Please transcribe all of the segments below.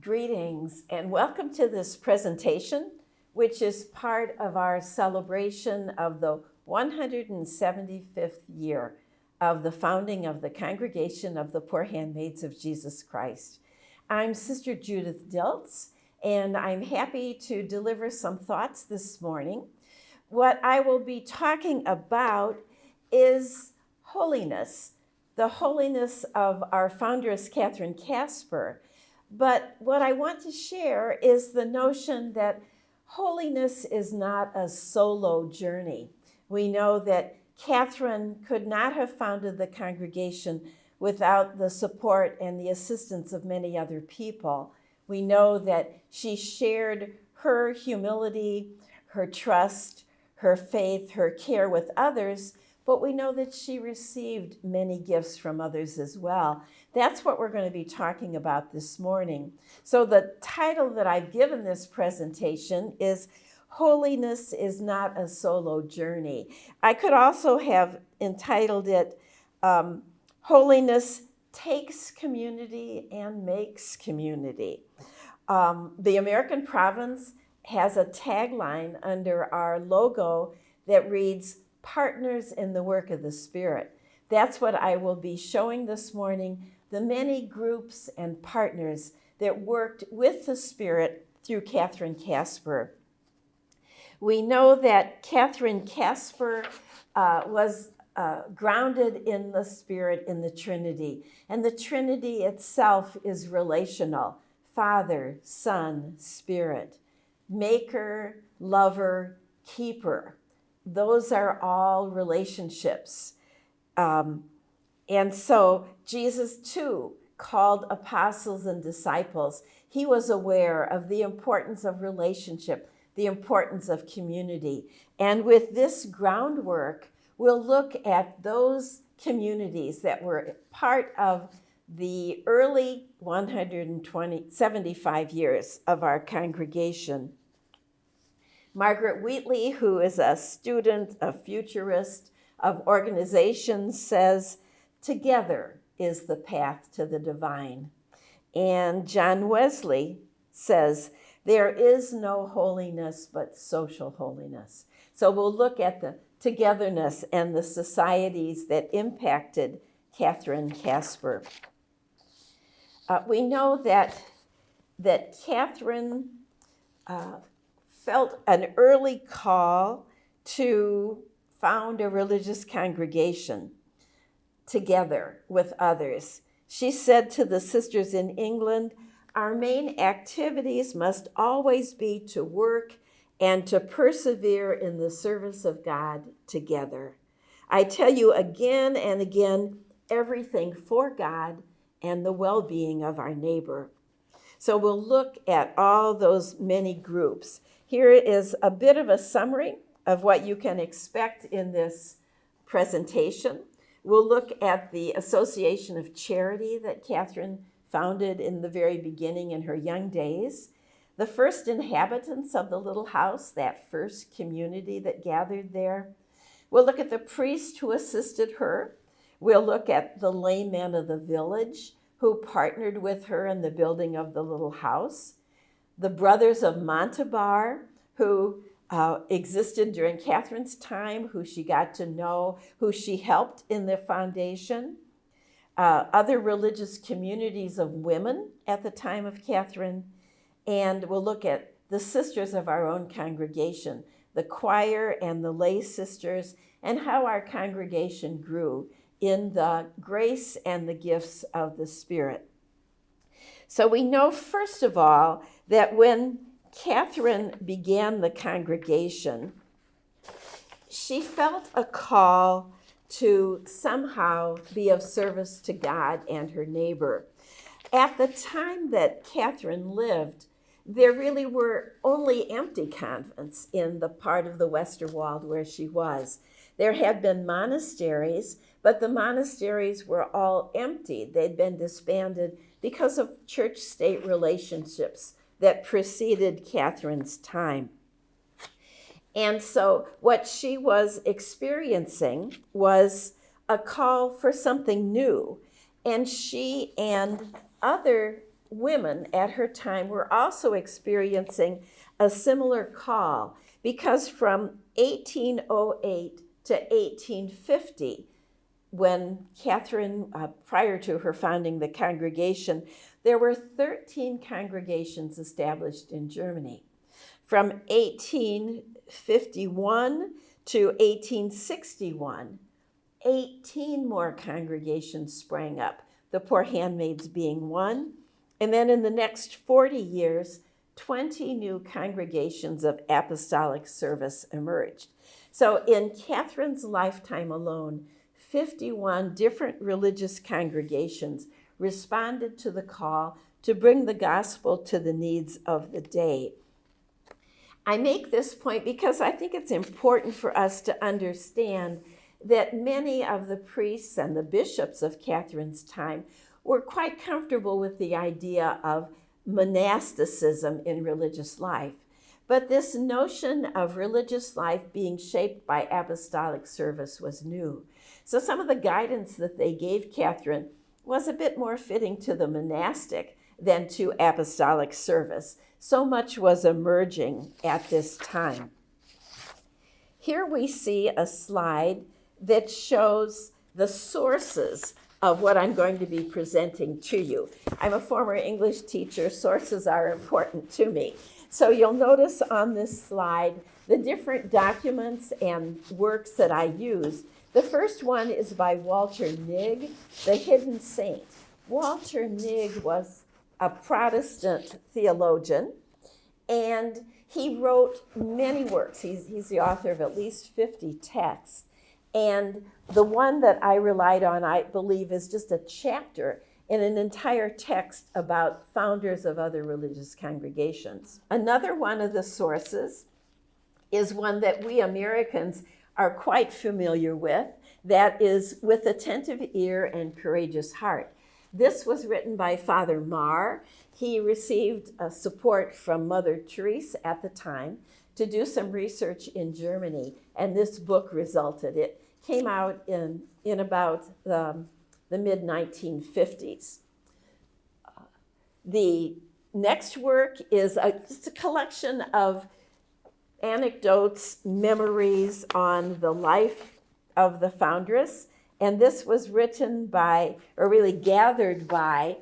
Greetings and welcome to this presentation, which is part of our celebration of the 175th year of the founding of the Congregation of the Poor Handmaids of Jesus Christ. I'm Sister Judith Diltz, and I'm happy to deliver some thoughts this morning. What I will be talking about is holiness, the holiness of our foundress, Katharina Kasper. But what I want to share is the notion that holiness is not a solo journey. We know that Katharina could not have founded the congregation without the support and the assistance of many other people. We know that she shared her humility, her trust, her faith, her care with others, but we know that she received many gifts from others as well. That's what we're going to be talking about this morning. So the title that I've given this presentation is Holiness is Not a Solo Journey. I could also have entitled it Holiness Takes Community and Makes Community. The American province has a tagline under our logo that reads, Partners in the Work of the Spirit. That's what I will be showing this morning, the many groups and partners that worked with the Spirit through Katharina Kasper. We know that Katharina Kasper was grounded in the Spirit in the Trinity, and the Trinity itself is relational: Father, Son, Spirit, Maker, Lover, Keeper. Those are all relationships. And so Jesus, too, called apostles and disciples. He was aware of the importance of relationship, the importance of community. And with this groundwork, we'll look at those communities that were part of the early 175 years of our congregation. Margaret Wheatley, who is a student, a futurist of organizations, says, together is the path to the divine. And John Wesley says, there is no holiness but social holiness. So we'll look at the togetherness and the societies that impacted Katharina Kasper. We know that Katharina felt an early call to found a religious congregation together with others. She said to the sisters in England, our main activities must always be to work and to persevere in the service of God together. I tell you again and again, everything for God and the well-being of our neighbor. So we'll look at all those many groups. Here is a bit of a summary of what you can expect in this presentation. We'll look at the Association of Charity that Katharina founded in the very beginning in her young days, the first inhabitants of the little house, that first community that gathered there. We'll look at the priest who assisted her. We'll look at the laymen of the village who partnered with her in the building of the little house. The brothers of Montebar, who existed during Katharina's time, who she got to know, who she helped in the foundation. Other religious communities of women at the time of Katharina. And we'll look at the sisters of our own congregation, the choir and the lay sisters, and how our congregation grew in the grace and the gifts of the Spirit. So we know, first of all, that when Katharina began the congregation, she felt a call to somehow be of service to God and her neighbor. At the time that Katharina lived, there really were only empty convents in the part of the Westerwald where she was. There had been monasteries, but the monasteries were all empty. They'd been disbanded because of church-state relationships that preceded Katharina's time. And so what she was experiencing was a call for something new. And she and other women at her time were also experiencing a similar call, because from 1808 to 1850, when Catherine, prior to her founding the congregation, there were 13 congregations established in Germany. From 1851 to 1861, 18 more congregations sprang up, the Poor Handmaids being one. And then in the next 40 years, 20 new congregations of apostolic service emerged. So in Catherine's lifetime alone, 51 different religious congregations responded to the call to bring the gospel to the needs of the day. I make this point because I think it's important for us to understand that many of the priests and the bishops of Catherine's time were quite comfortable with the idea of monasticism in religious life. But this notion of religious life being shaped by apostolic service was new. So some of the guidance that they gave Catherine was a bit more fitting to the monastic than to apostolic service. So much was emerging at this time. Here we see a slide that shows the sources of what I'm going to be presenting to you. I'm a former English teacher. Sources are important to me. So you'll notice on this slide the different documents and works that I use. The first one is by Walter Nigg, The Hidden Saint. Walter Nigg was a Protestant theologian, and he wrote many works. He's the author of at least 50 texts. And the one that I relied on, I believe, is just a chapter in an entire text about founders of other religious congregations. Another one of the sources is one that we Americans are quite familiar with, that is With Attentive Ear and Courageous Heart. This was written by Father Marr. He received support from Mother Teresa at the time to do some research in Germany, and this book resulted. It came out in about the mid-1950s. The next work is just a collection of anecdotes, memories on the life of the foundress, and this was written by, or really gathered by,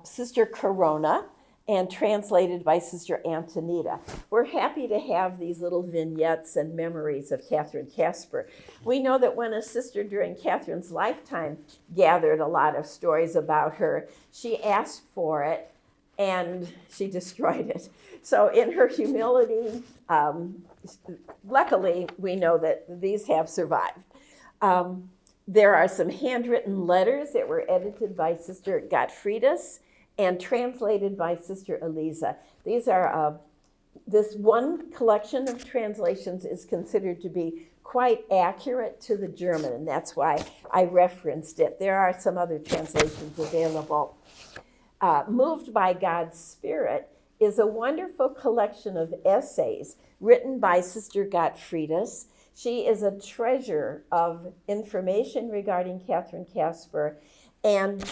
Sister Corona and translated by Sister Antonita. We're happy to have these little vignettes and memories of Katharina Kasper. We know that when a sister during Catherine's lifetime gathered a lot of stories about her, she asked for it and she destroyed it. So in her humility, luckily we know that these have survived. There are some handwritten letters that were edited by Sister Gottfriedus and translated by Sister Eliza. These are, this one collection of translations is considered to be quite accurate to the German, and that's why I referenced it. There are some other translations available. Moved by God's Spirit is a wonderful collection of essays written by Sister Gottfriedus. She is a treasure of information regarding Katharina Kasper, and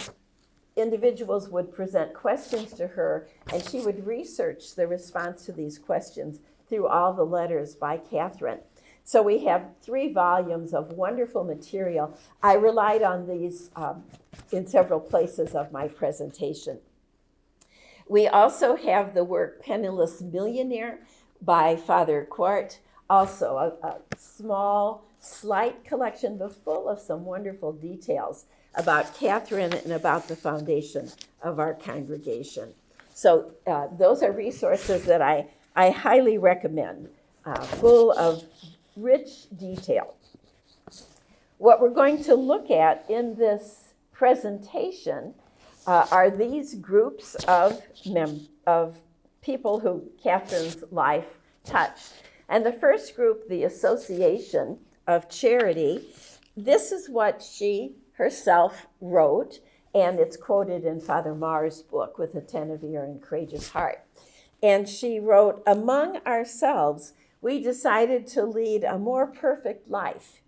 individuals would present questions to her, and she would research the response to these questions through all the letters by Catherine. So we have 3 volumes of wonderful material. I relied on these in several places of my presentation. We also have the work Penniless Millionaire by Father Quart, also a small, slight collection, but full of some wonderful details about Catherine and about the foundation of our congregation. So those are resources that I highly recommend, full of rich detail. What we're going to look at in this presentation are these groups of people who Catherine's life touched. And the first group, the Association of Charity, this is what she herself wrote, and it's quoted in Father Marr's book, With Attentive Ear and Courageous Heart. And she wrote, "Among ourselves, we decided to lead a more perfect life.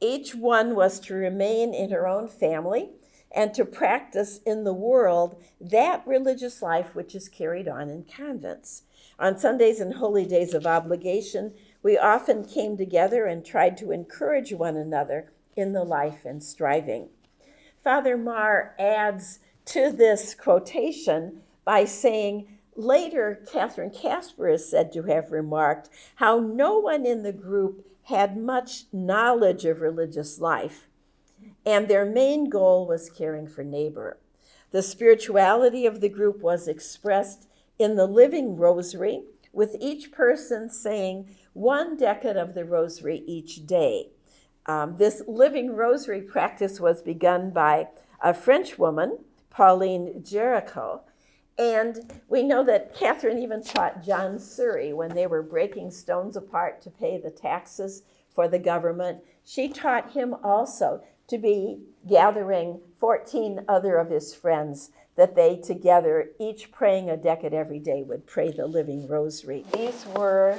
Each one was to remain in her own family and to practice in the world that religious life which is carried on in convents. On Sundays and holy days of obligation, we often came together and tried to encourage one another in the life and striving. Father Marr adds to this quotation by saying, later, Katharina Kasper is said to have remarked how no one in the group had much knowledge of religious life, and their main goal was caring for neighbor. The spirituality of the group was expressed in the living rosary, with each person saying one decade of the rosary each day. This living rosary practice was begun by a French woman, Pauline Jericho, and we know that Catherine even taught John Surrey when they were breaking stones apart to pay the taxes for the government. She taught him also to be gathering 14 other of his friends, that they together, each praying a decade every day, would pray the living rosary. These were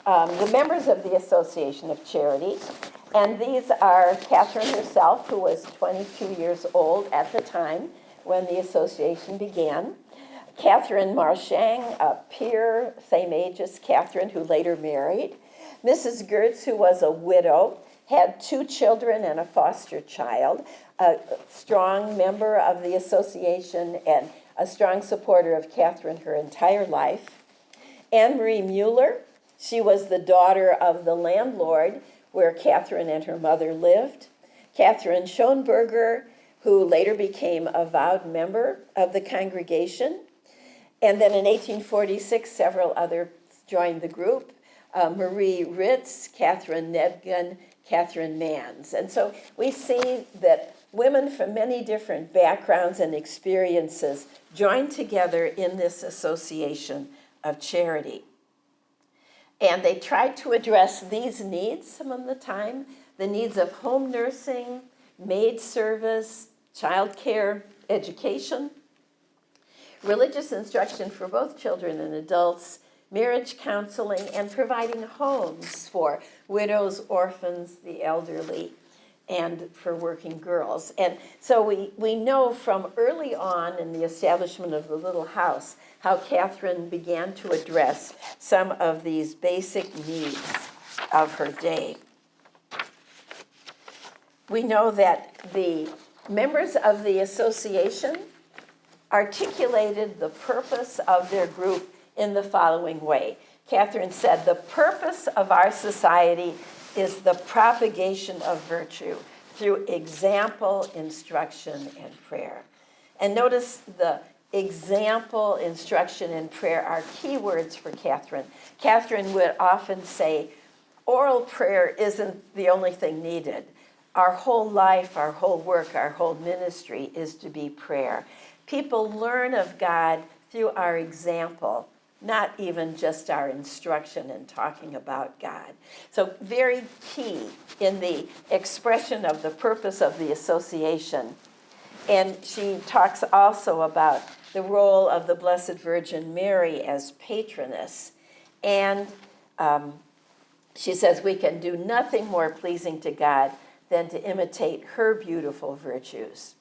the members of the Association of Charity, and these are Catherine herself, who was 22 years old at the time when the association began. Catherine Marchang, a peer, same age as Catherine, who later married. Mrs. Gertz, who was a widow, had 2 children and a foster child, a strong member of the association and a strong supporter of Catherine her entire life. Anne-Marie Mueller, she was the daughter of the landlord where Catherine and her mother lived. Catherine Schoenberger, who later became a vowed member of the congregation. And then in 1846, several others joined the group. Marie Ritz, Catherine Nedgen, Catherine Mans. And so we see that women from many different backgrounds and experiences joined together in this association of charity. And they tried to address these needs some of the time, the needs of home nursing, maid service, child care, education, religious instruction for both children and adults, marriage counseling, and providing homes for widows, orphans, the elderly, and for working girls. And so we know from early on in the establishment of the little house how Catherine began to address some of these basic needs of her day. We know that the members of the association articulated the purpose of their group in the following way. Catherine said, "The purpose of our society is the propagation of virtue through example, instruction, and prayer." And notice the example, instruction, and prayer are key words for Catherine. Catherine would often say, oral prayer isn't the only thing needed. Our whole life, our whole work, our whole ministry is to be prayer. People learn of God through our example, not even just our instruction in talking about God. So very key in the expression of the purpose of the association. And she talks also about the role of the Blessed Virgin Mary as patroness. And she says we can do nothing more pleasing to God than to imitate her beautiful virtues.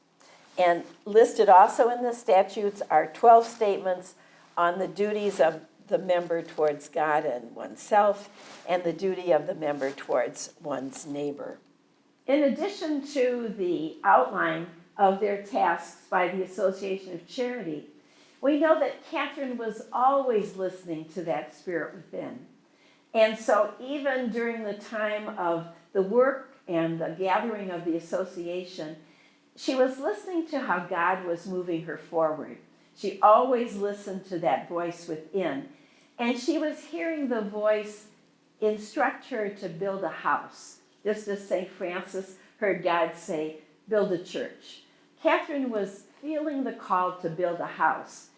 And listed also in the statutes are 12 statements on the duties of the member towards God and oneself, and the duty of the member towards one's neighbor. In addition to the outline of their tasks by the Association of Charity, we know that Catherine was always listening to that spirit within. And so even during the time of the work and the gathering of the association, she was listening to how God was moving her forward. She always listened to that voice within. And she was hearing the voice instruct her to build a house, just as St. Francis heard God say, build a church. Catherine was feeling the call to build a house.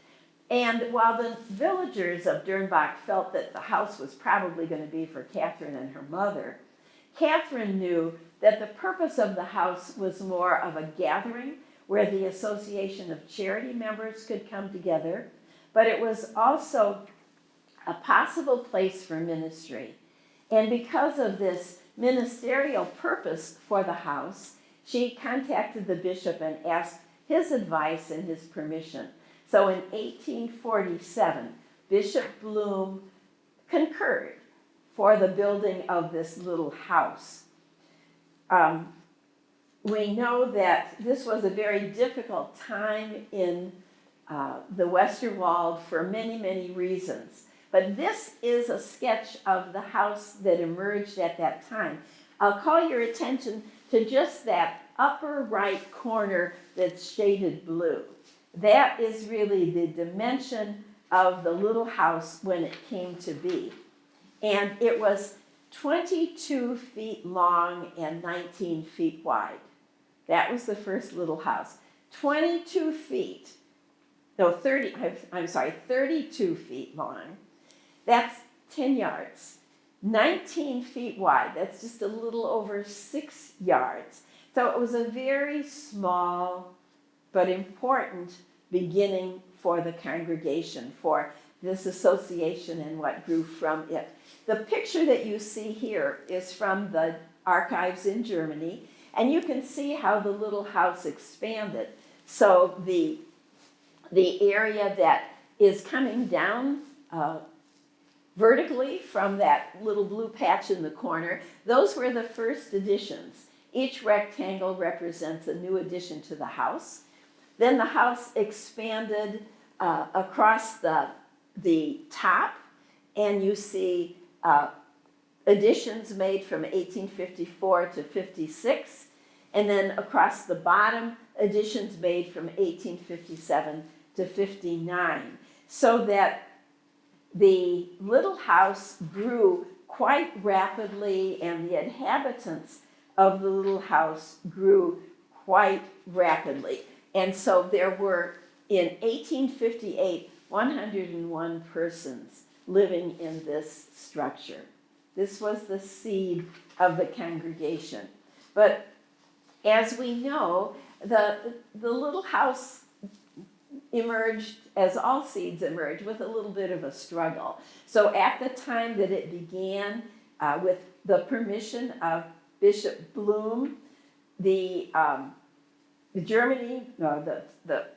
And while the villagers of Dernbach felt that the house was probably going to be for Catherine and her mother, Catherine knew that the purpose of the house was more of a gathering where the Association of Charity members could come together, but it was also a possible place for ministry. And because of this ministerial purpose for the house, she contacted the bishop and asked his advice and his permission. So in 1847, Bishop Bloom concurred for the building of this little house. We know that this was a very difficult time in the Westerwald for many, many reasons. But this is a sketch of the house that emerged at that time. I'll call your attention to just that upper right corner that's shaded blue. That is really the dimension of the little house when it came to be. And it was 22 feet long and 19 feet wide. That was the first little house. 22 feet, no, 32 feet long. That's 10 yards. 19 feet wide, that's just a little over 6 yards. So it was a very small but important beginning for the congregation, for this association and what grew from it. The picture that you see here is from the archives in Germany, and you can see how the little house expanded. So the area that is coming down vertically from that little blue patch in the corner, those were the first additions. Each rectangle represents a new addition to the house. Then the house expanded across the top, and you see additions made from 1854 to 56, and then across the bottom, additions made from 1857 to 59, so that the little house grew quite rapidly, and the inhabitants of the little house grew quite rapidly. And so there were, in 1858, 101 persons living in this structure. This was the seed of the congregation. But as we know, the little house emerged, as all seeds emerge, with a little bit of a struggle. So at the time that it began, with the permission of Bishop Bloom, the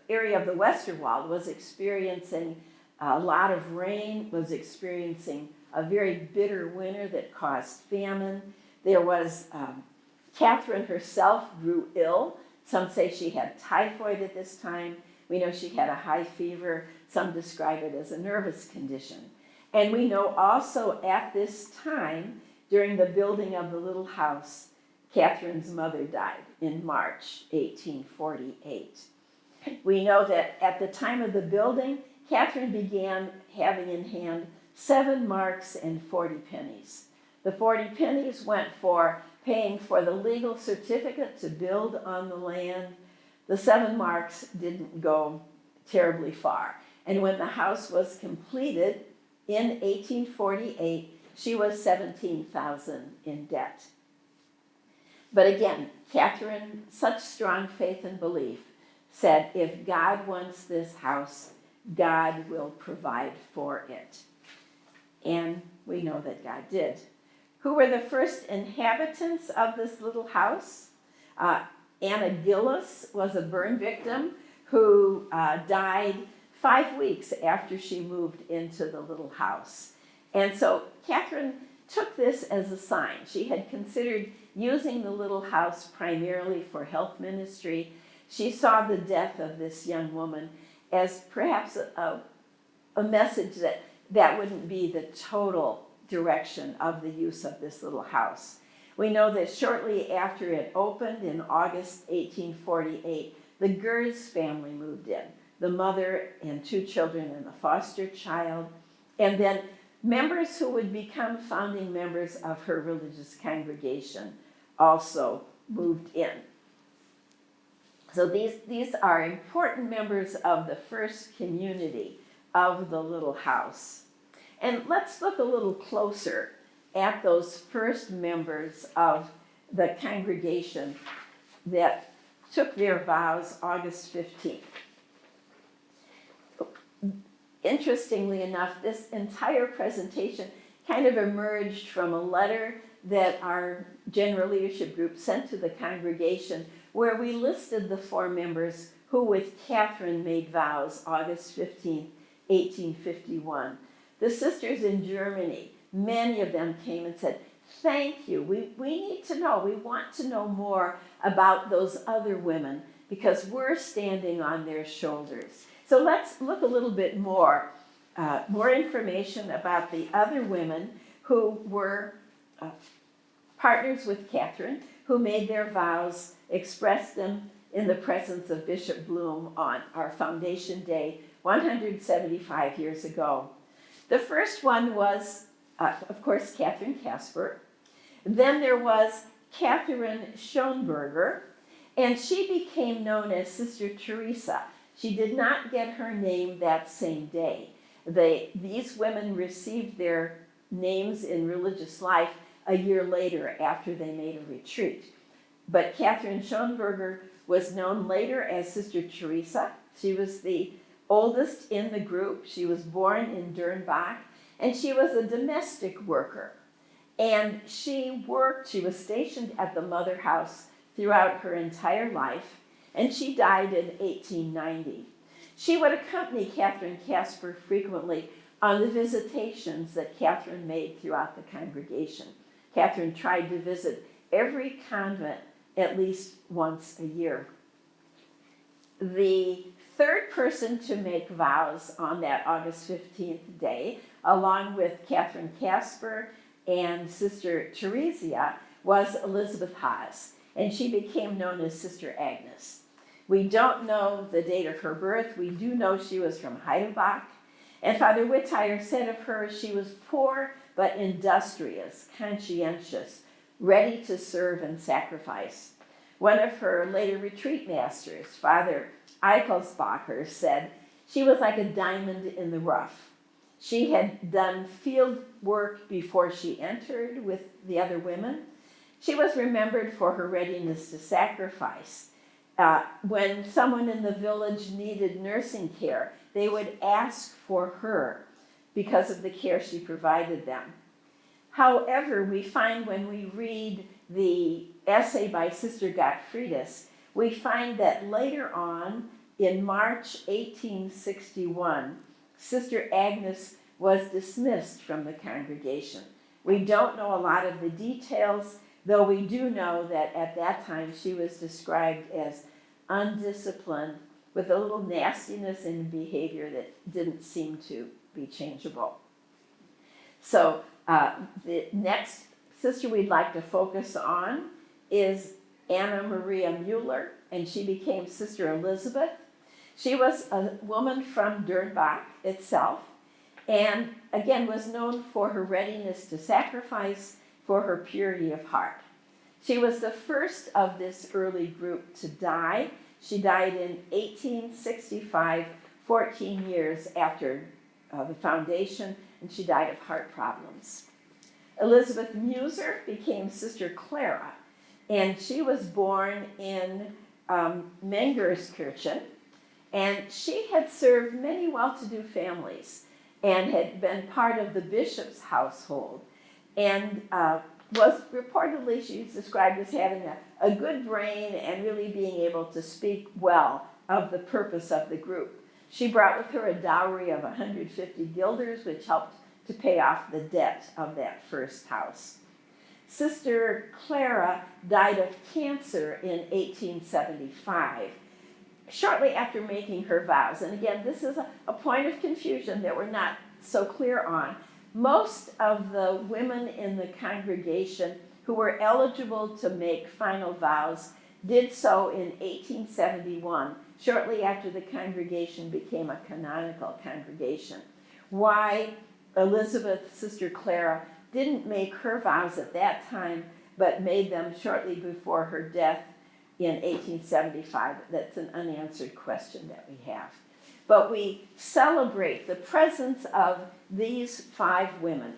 area of the Westerwald was experiencing a lot of rain, was experiencing a very bitter winter that caused famine. There was, Catherine herself grew ill. Some say she had typhoid at this time. We know she had a high fever. Some describe it as a nervous condition. And we know also at this time, during the building of the little house, Catherine's mother died in March 1848. We know that at the time of the building, Catherine began having in hand 7 marks and 40 pennies. The 40 pennies went for paying for the legal certificate to build on the land. The 7 marks didn't go terribly far. And when the house was completed in 1848, she was $17,000 in debt. But again, Catherine, such strong faith and belief, said, if God wants this house, God will provide for it. And we know that God did. Who were the first inhabitants of this little house? Anna Gillis was a burn victim who died 5 weeks after she moved into the little house. And so Catherine took this as a sign. She had considered using the little house primarily for health ministry. She saw the death of this young woman as perhaps a message that wouldn't be the total direction of the use of this little house. We know that shortly after it opened in August 1848, the Gers family moved in, the mother and 2 children and a foster child, and then members who would become founding members of her religious congregation also moved in. So these are important members of the first community of the little house. And let's look a little closer at those first members of the congregation that took their vows August 15th. Interestingly enough, this entire presentation kind of emerged from a letter that our general leadership group sent to the congregation where we listed the 4 members who with Catherine made vows August 15, 1851. The sisters in Germany, many of them came and said, thank you. We need to know. We want to know more about those other women because we're standing on their shoulders. So let's look a little bit more information about the other women who were partners with Catherine, who made their vows, expressed them in the presence of Bishop Bloom on our foundation day 175 years ago. The first one was, of course, Katharina Kasper. Then there was Catherine Schonberger, and she became known as Sister Teresa. She did not get her name that same day. These women received their names in religious life a year later after they made a retreat. But Catherine Schonberger was known later as Sister Teresa. She was the oldest in the group. She was born in Dernbach, and she was a domestic worker. And she was stationed at the Mother House throughout her entire life, and she died in 1890. She would accompany Katharina Kasper frequently on the visitations that Catherine made throughout the congregation. Catherine tried to visit every convent at least once a year. The third person to make vows on that August 15th day, along with Katharina Kasper and Sister Theresia, was Elizabeth Haas, and she became known as Sister Agnes. We don't know the date of her birth. We do know she was from Heidelberg, and Father Whittier said of her, she was poor but industrious, conscientious, ready to serve and sacrifice. One of her later retreat masters, Father Eichelsbacher, said she was like a diamond in the rough. She had done field work before she entered with the other women. She was remembered for her readiness to sacrifice. When someone in the village needed nursing care, they would ask for her because of the care she provided them. However, we find when we read the essay by Sister Gottfriedis, we find that later on, in March 1861, Sister Agnes was dismissed from the congregation. We don't know a lot of the details, though we do know that at that time she was described as undisciplined, with a little nastiness in behavior that didn't seem to be changeable. So the next sister we'd like to focus on is Anna Maria Mueller, and she became Sister Elizabeth. She was a woman from Dernbach itself, and again was known for her readiness to sacrifice, for her purity of heart. She was the first of this early group to die. She died in 1865, 14 years after the foundation, and she died of heart problems. Elizabeth Muser became Sister Clara, and she was born in Mengerskirchen, and she had served many well-to-do families and had been part of the bishop's household, and was reportedly, she's described as having a good brain and really being able to speak well of the purpose of the group. She brought with her a dowry of 150 guilders, which helped to pay off the debt of that first house. Sister Clara died of cancer in 1875, shortly after making her vows. And again, this is a point of confusion that we're not so clear on. Most of the women in the congregation who were eligible to make final vows did so in 1871, shortly after the congregation became a canonical congregation. Why Elizabeth, Sister Clara, didn't make her vows at that time, but made them shortly before her death in 1875, that's an unanswered question that we have. But we celebrate the presence of these 5 women,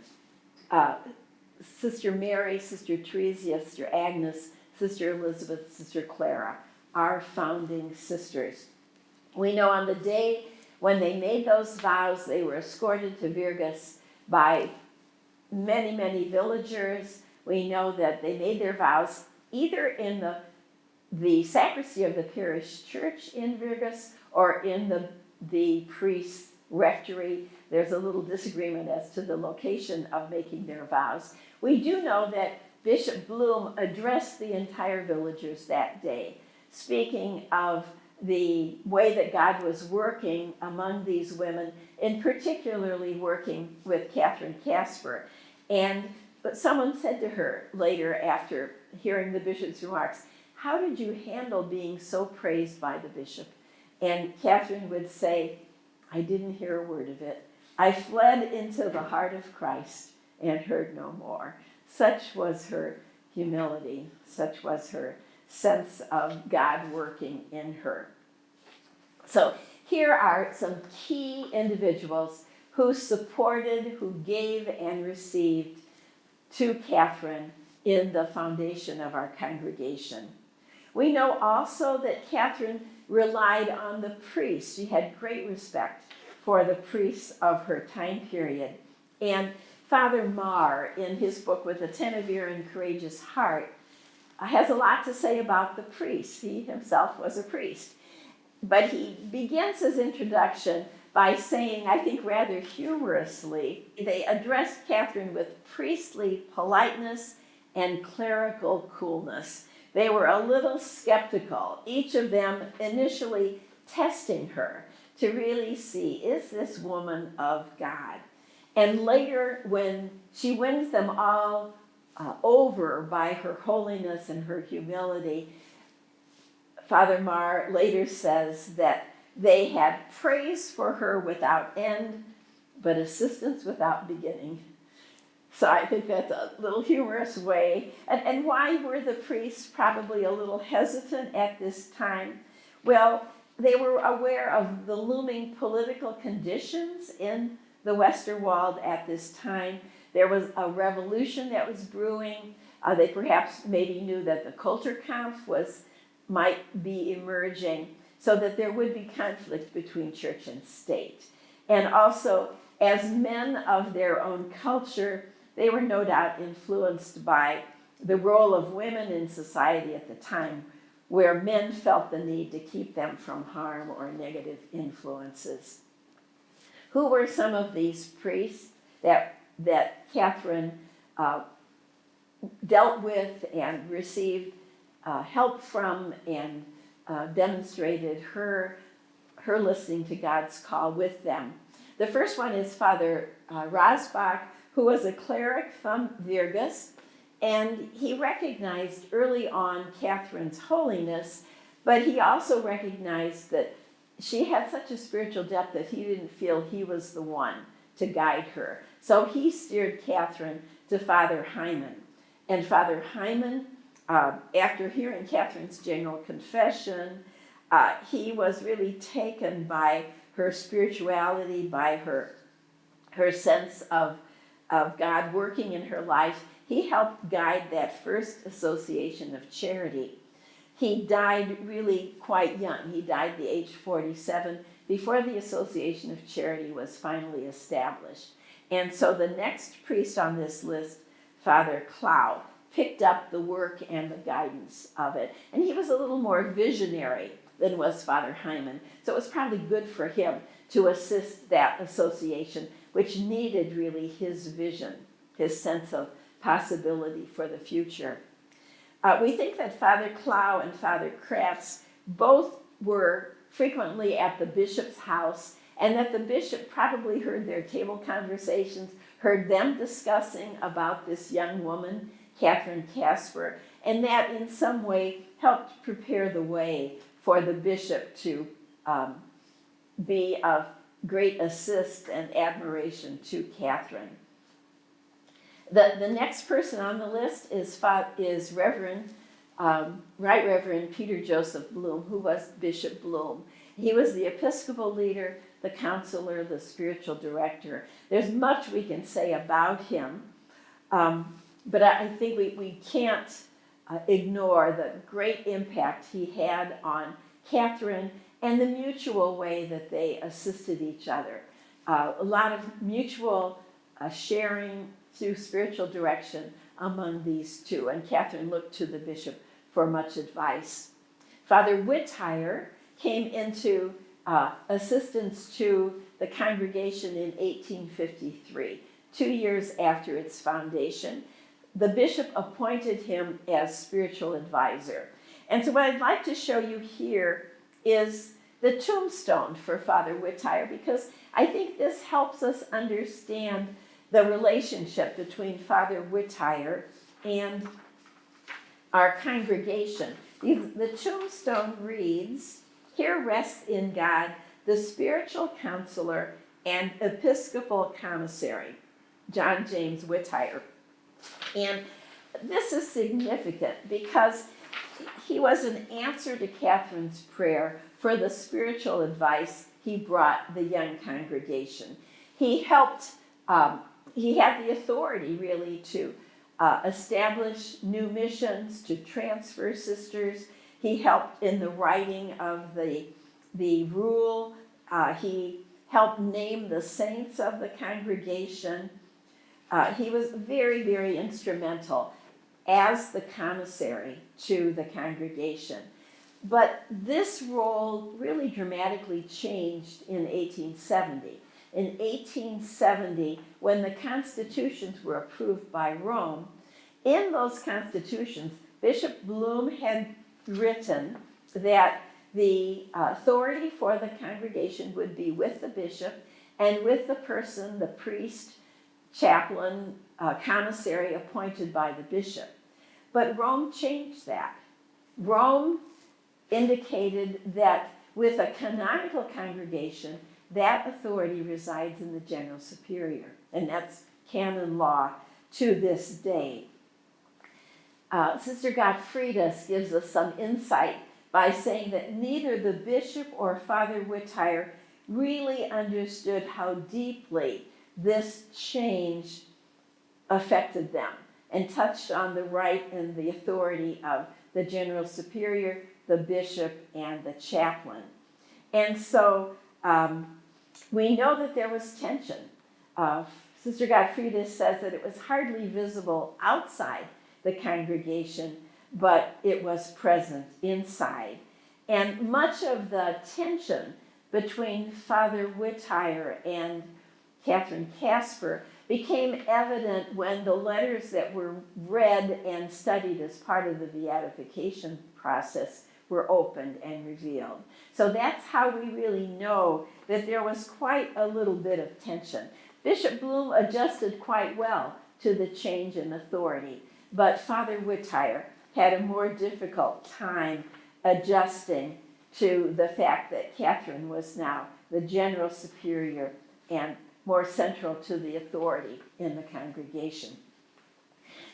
Sister Mary, Sister Theresia, Sister Agnes, Sister Elizabeth, Sister Clara, our founding sisters. We know on the day when they made those vows, they were escorted to Virgas by many, many villagers. We know that they made their vows either in the the sacristy of the parish church in Virgus or in the priest's rectory. There's a little disagreement as to the location of making their vows. We do know that Bishop Bloom addressed the entire villagers that day, speaking of the way that God was working among these women, and particularly working with Katharina Kasper. But someone said to her later, after hearing the bishop's remarks, "How did you handle being so praised by the bishop?" And Katharine would say, "I didn't hear a word of it. I fled into the heart of Christ and heard no more." Such was her humility. Such was her sense of God working in her. So here are some key individuals who supported, who gave and received to Katharine in the foundation of our congregation. We know also that Katharine relied on the priests. She had great respect for the priests of her time period. And Father Marr, in his book With Attentive Ear and Courageous Heart, has a lot to say about the priests. He himself was a priest. But he begins his introduction by saying, I think rather humorously, they addressed Katharine with priestly politeness and clerical coolness. They were a little skeptical, each of them initially testing her to really see, is this woman of God? And later, when she wins them all over by her holiness and her humility, Father Marr later says that they had praise for her without end, but assistance without beginning. So I think that's a little humorous way. And why were the priests probably a little hesitant at this time? Well, they were aware of the looming political conditions in the Westerwald at this time. There was a revolution that was brewing. They perhaps maybe knew that the Kulturkampf might be emerging, so that there would be conflict between church and state. And also, as men of their own culture, they were no doubt influenced by the role of women in society at the time, where men felt the need to keep them from harm or negative influences. Who were some of these priests that Katharine dealt with and received help from and demonstrated her listening to God's call with them? The first one is Father Rosbach, who was a cleric from Virgus, and he recognized early on Katharine's holiness, but he also recognized that she had such a spiritual depth that he didn't feel he was the one to guide her. So he steered Katharine to Father Hyman. And Father Hyman, after hearing Katharine's general confession, he was really taken by her spirituality, by her sense of God working in her life. He helped guide that first association of charity. He died really quite young. He died at the age 47 before the association of charity was finally established. And so the next priest on this list, Father Clow, picked up the work and the guidance of it. And he was a little more visionary than was Father Hyman. So it was probably good for him to assist that association, which needed really his vision, his sense of possibility for the future. We think that Father Clow and Father Kratz both were frequently at the bishop's house, and that the bishop probably heard their table conversations, heard them discussing about this young woman, Katharina Kasper, and that in some way helped prepare the way for the bishop to be of great assist and admiration to Katharine. The next person on the list is Reverend, Right Reverend Peter Joseph Bloom, who was Bishop Bloom. He was the Episcopal leader, the counselor, the spiritual director. There's much we can say about him, but I think we can't ignore the great impact he had on Katharine and the mutual way that they assisted each other. A lot of mutual sharing through spiritual direction among these two, and Katharine looked to the bishop for much advice. Father Whittire came into assistance to the congregation in 1853, 2 years after its foundation. The bishop appointed him as spiritual advisor. And so what I'd like to show you here is the tombstone for Father Whittire, because I think this helps us understand the relationship between Father Whittire and our congregation. The tombstone reads, "Here rests in God the spiritual counselor and episcopal commissary, John James Whittire." And this is significant because he was an answer to Catherine's prayer for the spiritual advice he brought the young congregation. He helped, he had the authority really to establish new missions, to transfer sisters. He helped in the writing of the rule. He helped name the saints of the congregation. He was very, very instrumental as the commissary to the congregation. But this role really dramatically changed in 1870. In 1870, when the constitutions were approved by Rome, in those constitutions, Bishop Bloom had written that the authority for the congregation would be with the bishop and with the person, the priest, chaplain, commissary appointed by the bishop. But Rome changed that. Rome indicated that with a canonical congregation, that authority resides in the general superior, and that's canon law to this day. Sister Gottfriedus gives us some insight by saying that neither the bishop or Father Whittire really understood how deeply this change affected them and touched on the right and the authority of the general superior, the bishop, and the chaplain. And so we know that there was tension. Sister Gottfriedus says that it was hardly visible outside the congregation, but it was present inside. And much of the tension between Father Whittire and Katharina Kasper became evident when the letters that were read and studied as part of the beatification process were opened and revealed. So that's how we really know that there was quite a little bit of tension. Bishop Bloom adjusted quite well to the change in authority, but Father Whittire had a more difficult time adjusting to the fact that Catherine was now the general superior and more central to the authority in the congregation.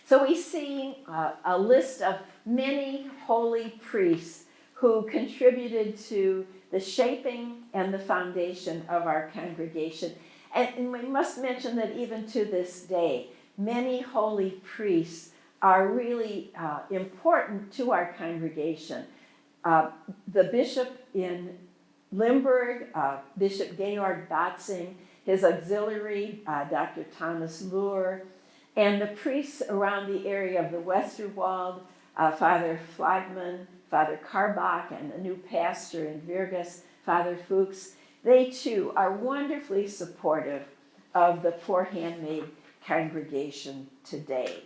So we see a list of many holy priests who contributed to the shaping and the foundation of our congregation. And we must mention that even to this day, many holy priests are really important to our congregation. The bishop in Limburg, Bishop Georg Botzing, his auxiliary, Dr. Thomas Luhr, and the priests around the area of the Westerwald, Father Flagman, Father Karbach, and the new pastor in Virgus, Father Fuchs. They too are wonderfully supportive of the Poor Handmaid congregation today.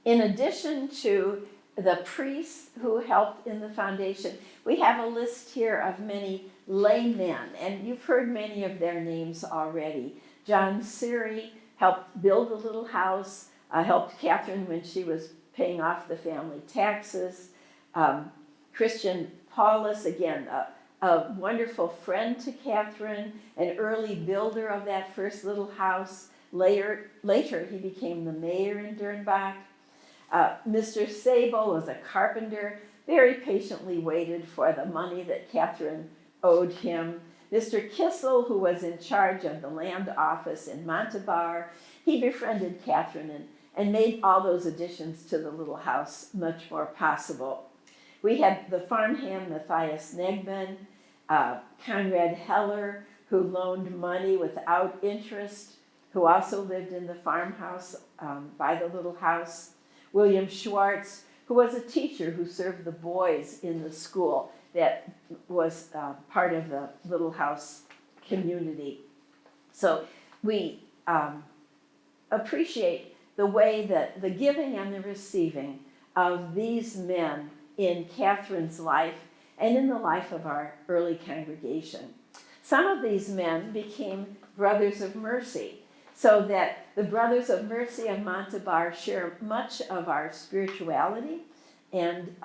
In addition to the priests who helped in the foundation, we have a list here of many laymen, and you've heard many of their names already. John Siri helped build a little house, helped Catherine when she was paying off the family taxes. Christian Paulus, again, a wonderful friend to Catherine, an early builder of that first little house. Later he became the mayor in Dernbach. Mr. Sable was a carpenter, very patiently waited for the money that Catherine owed him. Mr. Kissel, who was in charge of the land office in Montebar, he befriended Catherine and made all those additions to the little house much more possible. We had the farmhand Matthias Negman, Conrad Heller, who loaned money without interest, who also lived in the farmhouse by the little house. William Schwartz, who was a teacher who served the boys in the school that was part of the Little House community. So we appreciate the way that the giving and the receiving of these men in Catherine's life and in the life of our early congregation. Some of these men became Brothers of Mercy, so that the Brothers of Mercy of Montebar share much of our spirituality and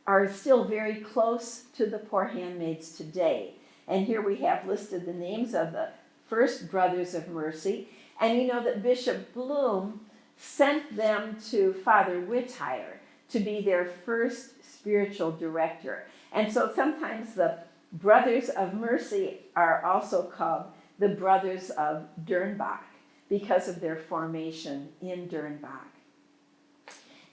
are still very close to the poor handmaids today. And here we have listed the names of the first Brothers of Mercy. And you know that Bishop Bloom sent them to Father Whittire to be their first spiritual director. And so sometimes the Brothers of Mercy are also called the Brothers of Dernbach because of their formation in Dernbach.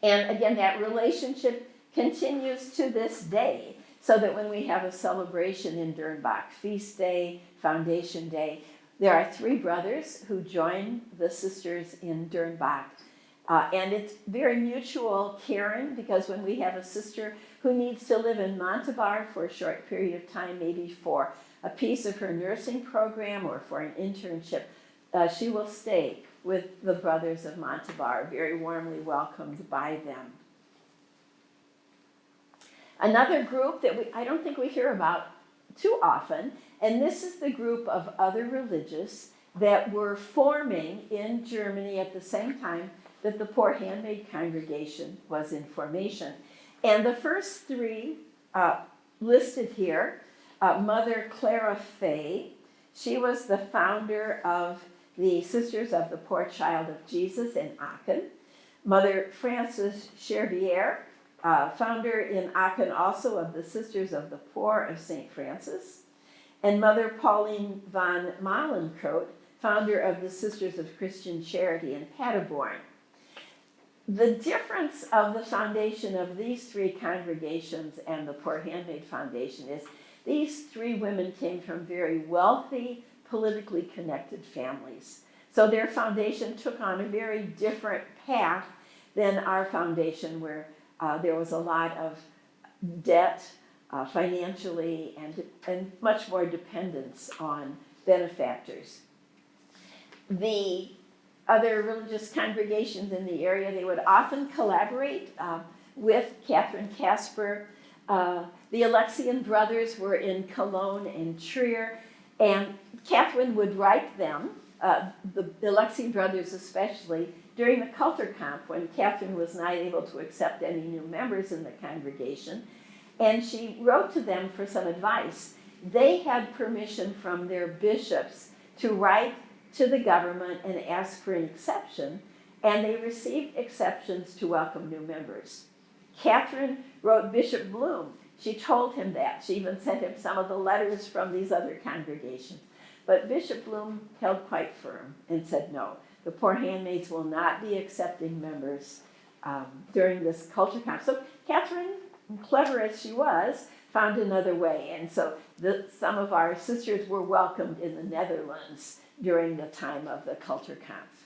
And again, that relationship continues to this day, so that when we have a celebration in Dernbach, Feast Day, Foundation Day, there are 3 brothers who join the sisters in Dernbach. And it's very mutual caring, because when we have a sister who needs to live in Montebar for a short period of time, maybe for a piece of her nursing program or for an internship, she will stay with the Brothers of Montebar, very warmly welcomed by them. Another group that I don't think we hear about too often, and this is the group of other religious that were forming in Germany at the same time that the Poor Handmaid congregation was in formation. And the first 3 listed here, Mother Clara Fay, she was the founder of the Sisters of the Poor Child of Jesus in Aachen. Mother Frances Chervier, founder in Aachen also of the Sisters of the Poor of St. Francis. And Mother Pauline van Malenkroot, founder of the Sisters of Christian Charity in Paderborn. The difference of the foundation of these 3 congregations and the Poor Handmaid Foundation is these 3 women came from very wealthy, politically connected families. So their foundation took on a very different path than our foundation, where there was a lot of debt financially and much more dependence on benefactors. The other religious congregations in the area, they would often collaborate with Katharina Kasper. The Alexian brothers were in Cologne and Trier, and Catherine would write them, the Alexian brothers especially, during the Kulturkampf, when Catherine was not able to accept any new members in the congregation, and she wrote to them for some advice. They had permission from their bishops to write to the government and ask for an exception, and they received exceptions to welcome new members. Catherine wrote Bishop Bloom. She told him that. She even sent him some of the letters from these other congregations. But Bishop Bloom held quite firm and said, no, the Poor Handmaids will not be accepting members during this Kulturkampf. So Catherine, clever as she was, found another way. And so some of our sisters were welcomed in the Netherlands during the time of the Kulturkampf.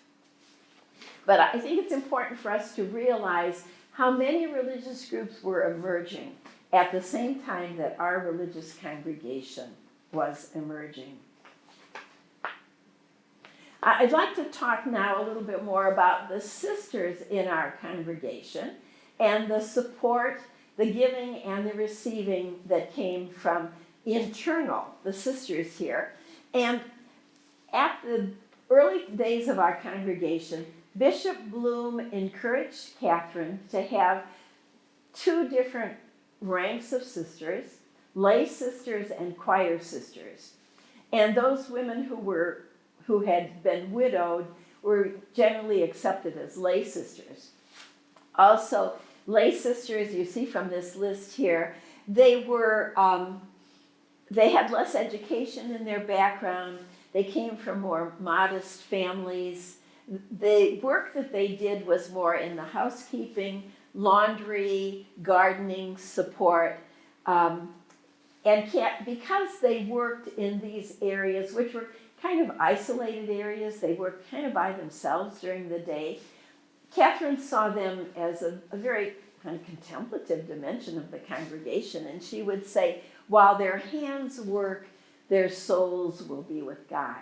But I think it's important for us to realize how many religious groups were emerging at the same time that our religious congregation was emerging. I'd like to talk now a little bit more about the sisters in our congregation and the support, the giving and the receiving that came from the sisters here. And at the early days of our congregation, Bishop Bloom encouraged Catherine to have 2 different ranks of sisters, lay sisters and choir sisters. And those women who had been widowed were generally accepted as lay sisters. Also, lay sisters, you see from this list here, they had less education in their background. They came from more modest families. The work that they did was more in the housekeeping, laundry, gardening, support. And because they worked in these areas, which were kind of isolated areas, they worked kind of by themselves during the day, Catherine saw them as a very kind of contemplative dimension of the congregation, and she would say, while their hands work, their souls will be with God.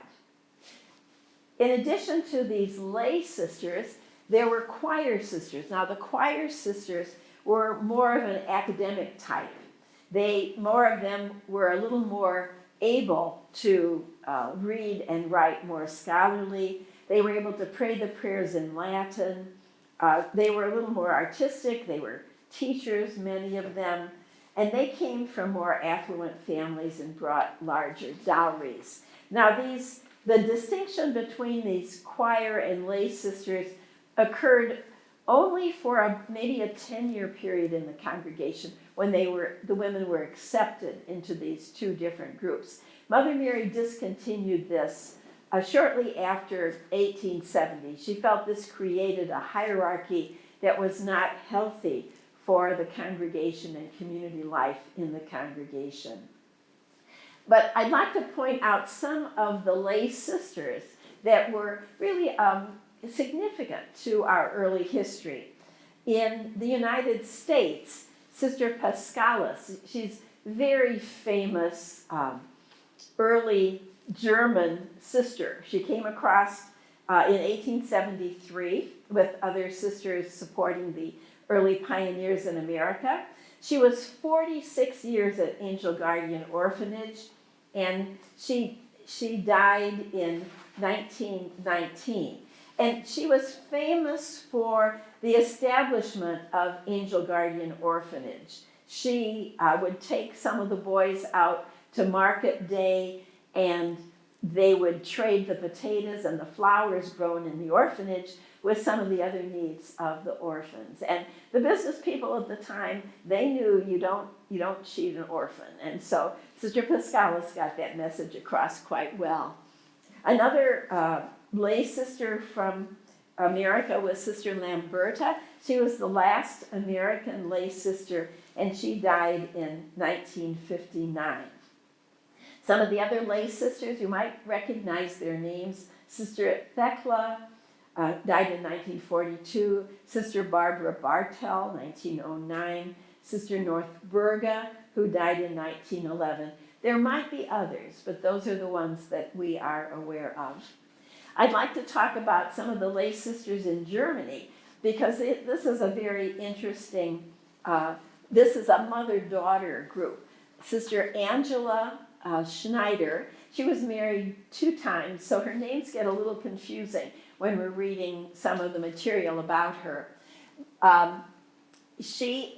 In addition to these lay sisters, there were choir sisters. Now, the choir sisters were more of an academic type. More of them were a little more able to read and write, more scholarly. They were able to pray the prayers in Latin. They were a little more artistic. They were teachers, many of them, and they came from more affluent families and brought larger dowries. Now, the distinction between these choir and lay sisters occurred only for maybe a 10-year period in the congregation when the women were accepted into these two different groups. Mother Mary discontinued this shortly after 1870. She felt this created a hierarchy that was not healthy for the congregation and community life in the congregation. But I'd like to point out some of the lay sisters that were really significant to our early history. In the United States, Sister Paschalis, she's very famous early German sister. She came across in 1873 with other sisters supporting the early pioneers in America. She was 46 years at Angel Guardian Orphanage, and she died in 1919. And she was famous for the establishment of Angel Guardian Orphanage. She would take some of the boys out to market day, and they would trade the potatoes and the flowers grown in the orphanage with some of the other needs of the orphans. And the business people at the time, they knew you don't cheat an orphan. And so Sister Paschalis got that message across quite well. Another lay sister from America was Sister Lamberta. She was the last American lay sister, and she died in 1959. Some of the other lay sisters, you might recognize their names. Sister Thekla died in 1942. Sister Barbara Bartel, 1909. Sister Northburga, who died in 1911. There might be others, but those are the ones that we are aware of. I'd like to talk about some of the lay sisters in Germany, because this is a very interesting, this is a mother-daughter group. Sister Angela Schneider, she was married 2 times, so her names get a little confusing when we're reading some of the material about her. She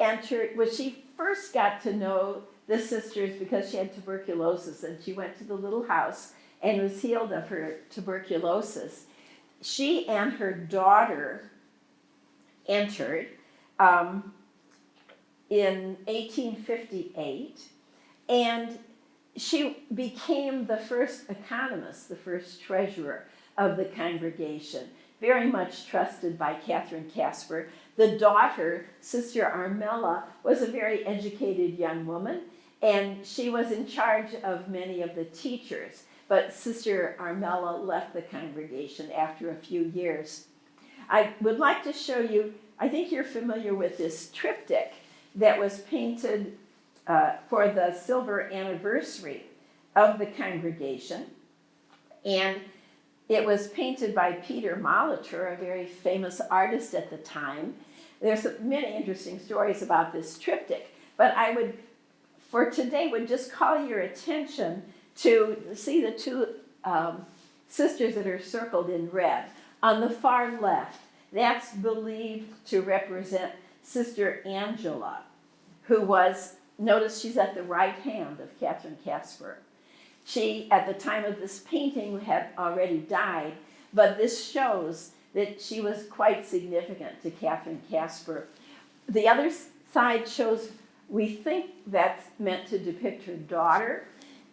first got to know the sisters because she had tuberculosis, and she went to the little house and was healed of her tuberculosis. She and her daughter entered in 1858, and she became the first economist, the first treasurer of the congregation, very much trusted by Katharina Kasper. The daughter, Sister Armella, was a very educated young woman, and she was in charge of many of the teachers. But Sister Armella left the congregation after a few years. I would like to show you, I think you're familiar with this triptych that was painted for the silver anniversary of the congregation. And it was painted by Peter Molitor, a very famous artist at the time. There's many interesting stories about this triptych, but I would, for today, would just call your attention to see the 2 sisters that are circled in red. On the far left, that's believed to represent Sister Angela, who was, notice she's at the right hand of Katharina Kasper. She, at the time of this painting, had already died, but this shows that she was quite significant to Katharina Kasper. The other side shows, we think that's meant to depict her daughter.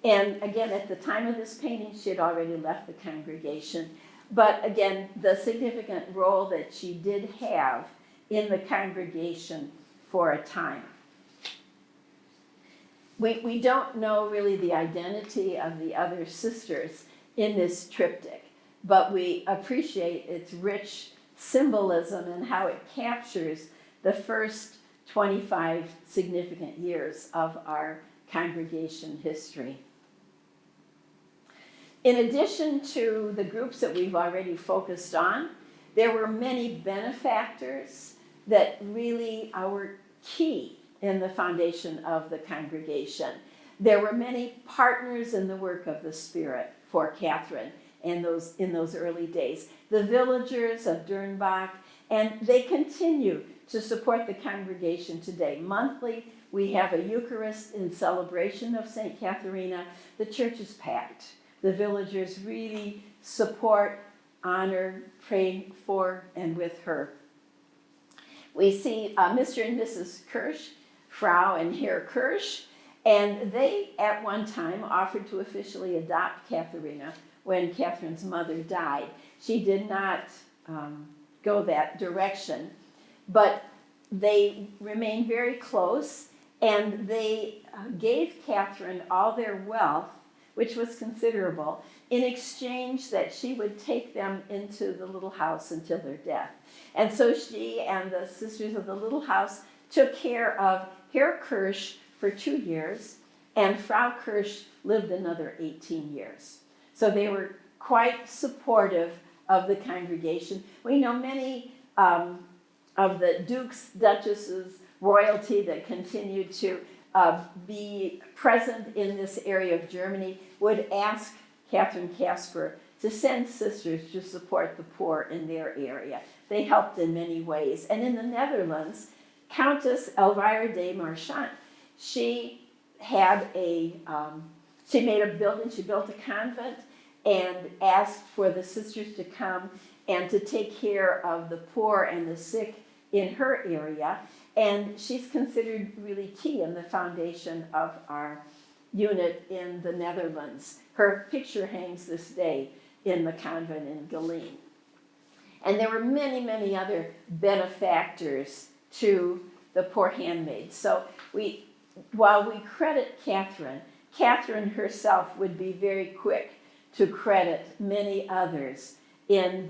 And again, at the time of this painting, she had already left the congregation. But again, the significant role that she did have in the congregation for a time. We don't know really the identity of the other sisters in this triptych, but we appreciate its rich symbolism and how it captures the first 25 significant years of our congregation history. In addition to the groups that we've already focused on, there were many benefactors that really were key in the foundation of the congregation. There were many partners in the work of the Spirit for Catherine in those early days. The villagers of Dernbach, and they continue to support the congregation today. Monthly, we have a Eucharist in celebration of Saint Katharina. The church is packed. The villagers really support, honor, pray for, and with her. We see Mr. and Mrs. Kirsch, Frau and Herr Kirsch, and they at one time offered to officially adopt Katharina when Catherine's mother died. She did not go that direction, but they remained very close, and they gave Catherine all their wealth, which was considerable, in exchange that she would take them into the little house until their death. And so she and the sisters of the little house took care of Herr Kirsch for 2 years, and Frau Kirsch lived another 18 years. So they were quite supportive of the congregation. We know many of the dukes, duchesses, royalty that continued to be present in this area of Germany would ask Katharina Kasper to send sisters to support the poor in their area. They helped in many ways. And in the Netherlands, Countess Elvira de Marchant, she made a building, she built a convent and asked for the sisters to come and to take care of the poor and the sick in her area. And she's considered really key in the foundation of our unit in the Netherlands. Her picture hangs this day in the convent in Geleen. And there were many, many other benefactors to the poor handmaids. So while we credit Catherine herself would be very quick to credit many others in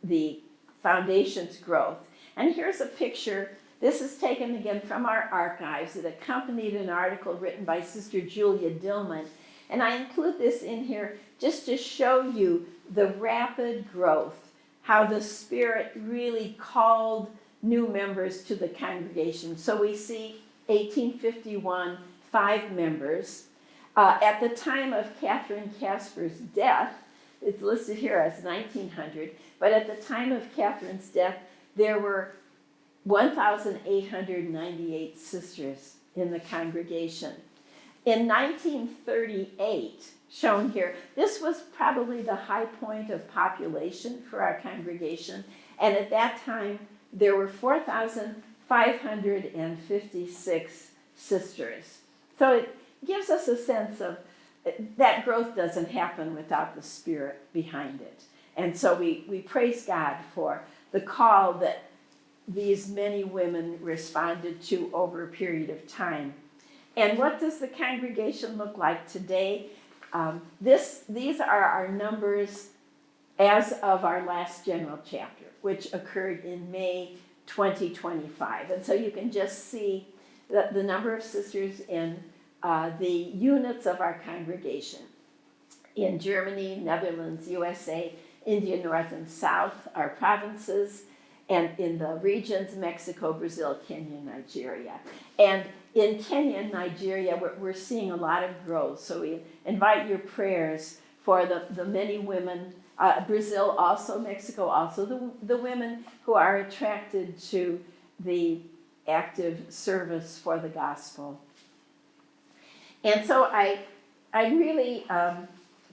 the foundation's growth. And here's a picture. This is taken again from our archives. It accompanied an article written by Sister Julia Dillman. And I include this in here just to show you the rapid growth, how the Spirit really called new members to the congregation. So we see 1851, 5 members. At the time of Katharina Kasper's death, it's listed here as 1900, but at the time of Catherine's death, there were 1,898 sisters in the congregation. In 1938, shown here, this was probably the high point of population for our congregation, and at that time, there were 4,556 sisters. So it gives us a sense of that growth doesn't happen without the Spirit behind it. And so we praise God for the call that these many women responded to over a period of time. And what does the congregation look like today? These are our numbers as of our last general chapter, which occurred in May 2025. And so you can just see the number of sisters in the units of our congregation in Germany, Netherlands, USA, India, North and South, our provinces, and in the regions, Mexico, Brazil, Kenya, Nigeria. And in Kenya and Nigeria, we're seeing a lot of growth. So we invite your prayers for the many women, Brazil also, Mexico also, the women who are attracted to the active service for the gospel. And so I'm really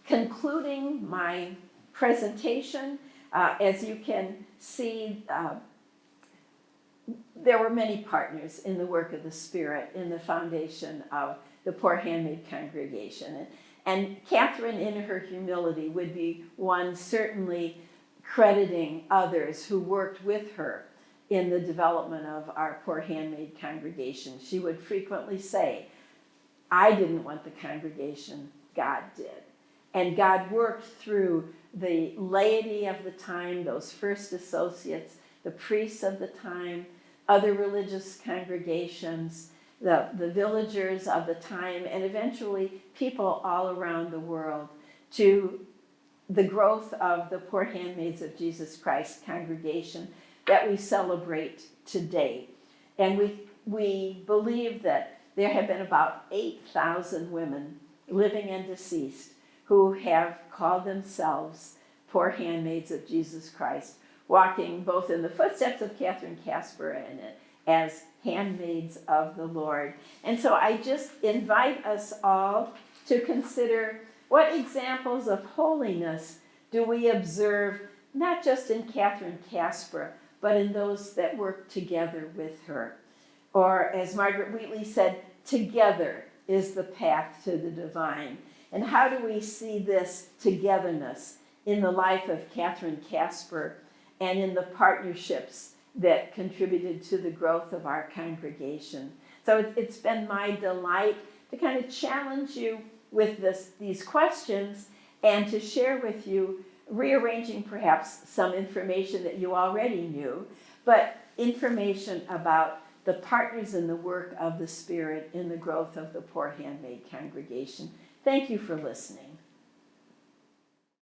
concluding my presentation. As you can see, there were many partners in the work of the Spirit in the foundation of the Poor Handmaid congregation. And Catherine, in her humility, would be one certainly crediting others who worked with her in the development of our Poor Handmaid congregation. She would frequently say, I didn't want the congregation, God did. And God worked through the laity of the time, those first associates, the priests of the time, other religious congregations, the villagers of the time, and eventually people all around the world, to the growth of the Poor Handmaids of Jesus Christ congregation that we celebrate today. And we believe that there have been about 8,000 women, living and deceased, who have called themselves Poor Handmaids of Jesus Christ, walking both in the footsteps of Katharina Kasper and as handmaids of the Lord. And so I just invite us all to consider, what examples of holiness do we observe, not just in Katharina Kasper, but in those that work together with her. Or as Margaret Wheatley said, together is the path to the divine. And how do we see this togetherness in the life of Katharina Kasper and in the partnerships that contributed to the growth of our congregation? So it's been my delight to kind of challenge you with these questions and to share with you, rearranging perhaps some information that you already knew, but information about the partners in the work of the Spirit in the growth of the Poor Handmaid congregation. Thank you for listening.